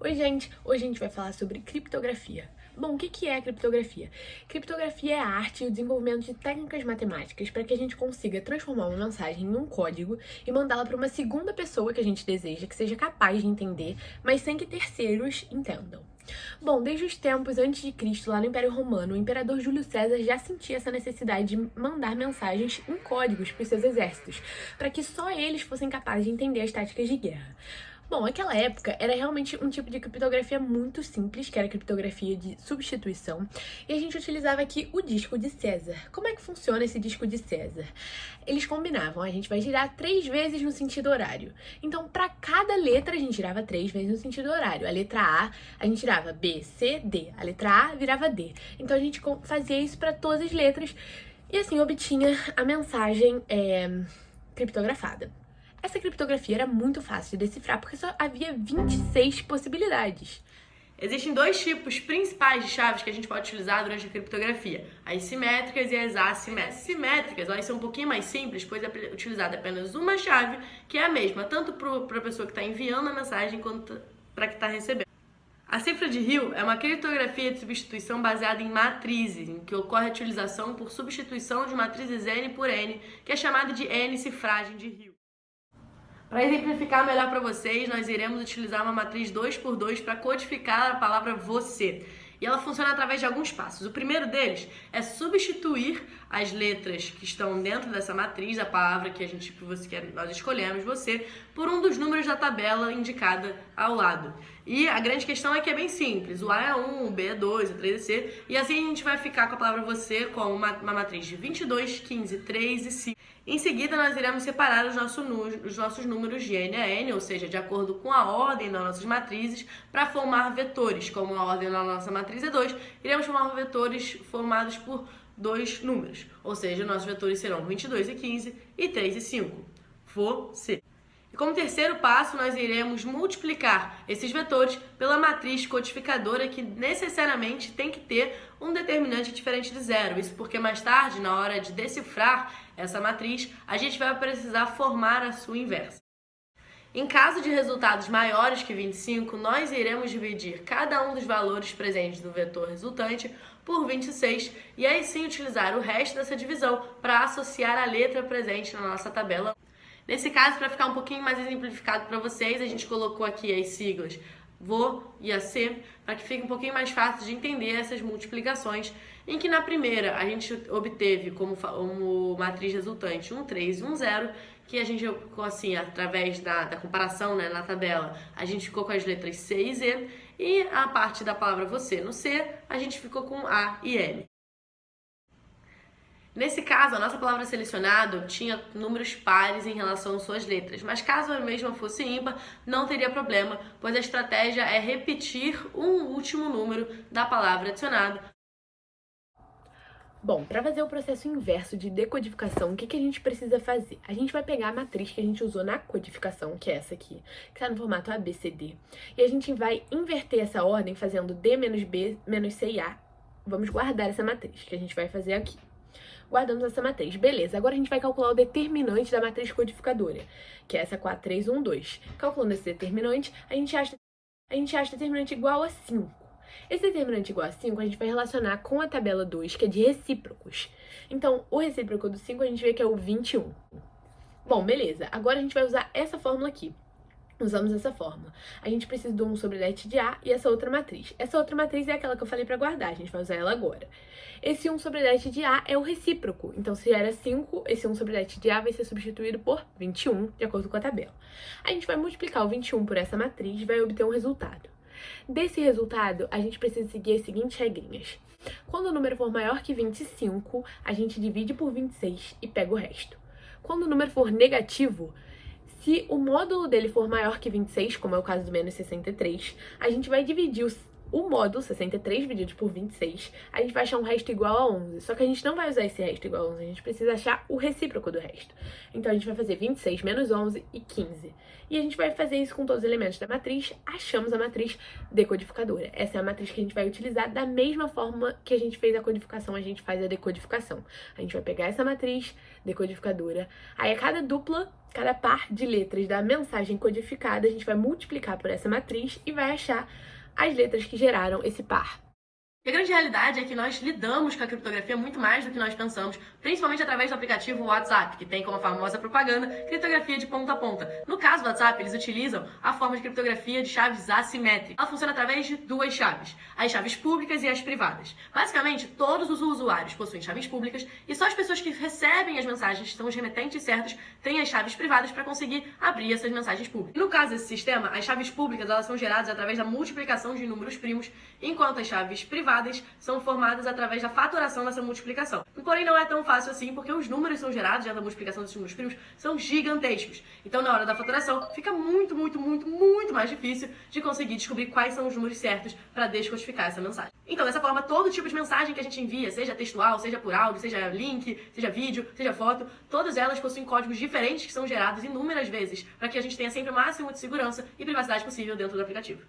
Oi, gente! Hoje a gente vai falar sobre criptografia. Bom, o que é a criptografia? Criptografia é a arte e o desenvolvimento de técnicas matemáticas para que a gente consiga transformar uma mensagem em um código e mandá-la para uma segunda pessoa que a gente deseja, que seja capaz de entender, mas sem que terceiros entendam. Bom, desde os tempos antes de Cristo, lá no Império Romano, o imperador Júlio César já sentia essa necessidade de mandar mensagens em códigos para os seus exércitos, para que só eles fossem capazes de entender as táticas de guerra. Bom, naquela época era realmente um tipo de criptografia muito simples, que era a criptografia de substituição, e a gente utilizava aqui o disco de César. Como é que funciona esse disco de César? Eles combinavam, a gente vai girar 3 vezes no sentido horário. Então, para cada letra, a gente girava 3 vezes no sentido horário. A letra a gente girava B, C, D. A letra A virava D. Então, a gente fazia isso para todas as letras e assim obtinha a mensagem criptografada. Essa criptografia era muito fácil de decifrar porque só havia 26 possibilidades. Existem 2 tipos principais de chaves que a gente pode utilizar durante a criptografia: as simétricas e as assimétricas. As simétricas, elas são um pouquinho mais simples, pois é utilizada apenas uma chave, que é a mesma, tanto para a pessoa que está enviando a mensagem quanto para que está recebendo. A cifra de Hill é uma criptografia de substituição baseada em matrizes, em que ocorre a utilização por substituição de matrizes n por n, que é chamada de n-cifragem de Hill. Para exemplificar melhor para vocês, nós iremos utilizar uma matriz 2x2 para codificar a palavra você. E ela funciona através de alguns passos. O primeiro deles é substituir as letras que estão dentro dessa matriz, a palavra que nós escolhemos, você, por um dos números da tabela indicada ao lado. E a grande questão é que é bem simples. O A é 1, o B é 2, o 3 é C. E assim a gente vai ficar com a palavra você com uma matriz de 22, 15, 3 e 5. Em seguida, nós iremos separar os nossos números de n a n, ou seja, de acordo com a ordem das nossas matrizes, para formar vetores. Como a ordem da nossa matriz é 2, iremos formar vetores formados por 2 números. Ou seja, nossos vetores serão 22 e 15 e 3 e 5. Você. E como terceiro passo, nós iremos multiplicar esses vetores pela matriz codificadora, que necessariamente tem que ter um determinante diferente de zero. Isso porque mais tarde, na hora de decifrar essa matriz, a gente vai precisar formar a sua inversa. Em caso de resultados maiores que 25, nós iremos dividir cada um dos valores presentes no vetor resultante por 26 e aí sim utilizar o resto dessa divisão para associar a letra presente na nossa tabela. Nesse caso, para ficar um pouquinho mais exemplificado para vocês, a gente colocou aqui as siglas VO e AC, para que fique um pouquinho mais fácil de entender essas multiplicações, em que na primeira a gente obteve como matriz resultante 1, 3 e 1, 0, que a gente, assim, através da comparação, né, na tabela, a gente ficou com as letras C e Z, e a parte da palavra você no C, a gente ficou com A e M. Nesse caso, a nossa palavra selecionada tinha números pares em relação às suas letras, mas caso a mesma fosse ímpar, não teria problema, pois a estratégia é repetir um último número da palavra adicionada. Bom, para fazer o processo inverso de decodificação, o que a gente precisa fazer? A gente vai pegar a matriz que a gente usou na codificação, que é essa aqui, que está no formato ABCD, e a gente vai inverter essa ordem fazendo D menos B menos C e A. Vamos guardar essa matriz, que a gente vai fazer aqui. Guardamos essa matriz. Beleza, agora a gente vai calcular o determinante da matriz codificadora, que é essa 4, 3, 1, 2. Calculando esse determinante, a gente acha o determinante igual a 5. Esse determinante igual a 5 a gente vai relacionar com a tabela 2, que é de recíprocos. Então, o recíproco do 5 a gente vê que é o 21. Bom, beleza. Agora a gente vai usar essa fórmula aqui. Usamos essa fórmula. A gente precisa do 1 sobre det de A e essa outra matriz. Essa outra matriz é aquela que eu falei para guardar, a gente vai usar ela agora. Esse 1 sobre det de A é o recíproco, então se era 5, esse 1 sobre det de A vai ser substituído por 21, de acordo com a tabela. A gente vai multiplicar o 21 por essa matriz e vai obter um resultado. Desse resultado, a gente precisa seguir as seguintes regrinhas. Quando o número for maior que 25, a gente divide por 26 e pega o resto. Quando o número for negativo, se o módulo dele for maior que 26, como é o caso do menos 63, a gente vai dividir o módulo 63 dividido por 26, a gente vai achar um resto igual a 11. Só que a gente não vai usar esse resto igual a 11, a gente precisa achar o recíproco do resto. Então a gente vai fazer 26 menos 11 e 15. E a gente vai fazer isso com todos os elementos da matriz, achamos a matriz decodificadora. Essa é a matriz que a gente vai utilizar da mesma forma que a gente fez a codificação, a gente faz a decodificação. A gente vai pegar essa matriz decodificadora, aí a cada par de letras da mensagem codificada, a gente vai multiplicar por essa matriz e vai achar as letras que geraram esse par. E a grande realidade é que nós lidamos com a criptografia muito mais do que nós pensamos, principalmente através do aplicativo WhatsApp, que tem como famosa propaganda criptografia de ponta a ponta. No caso do WhatsApp, eles utilizam a forma de criptografia de chaves assimétricas. Ela funciona através de duas chaves, as chaves públicas e as privadas. Basicamente, todos os usuários possuem chaves públicas e só as pessoas que recebem as mensagens, que são os remetentes certos, têm as chaves privadas para conseguir abrir essas mensagens públicas. E no caso desse sistema, as chaves públicas elas são geradas através da multiplicação de números primos, enquanto as chaves privadas são formadas através da fatoração dessa multiplicação. Porém, não é tão fácil assim, porque os números são gerados, já da multiplicação desses números primos, são gigantescos. Então, na hora da fatoração, fica muito mais difícil de conseguir descobrir quais são os números certos para descodificar essa mensagem. Então, dessa forma, todo tipo de mensagem que a gente envia, seja textual, seja por áudio, seja link, seja vídeo, seja foto, todas elas possuem códigos diferentes que são gerados inúmeras vezes, para que a gente tenha sempre o máximo de segurança e privacidade possível dentro do aplicativo.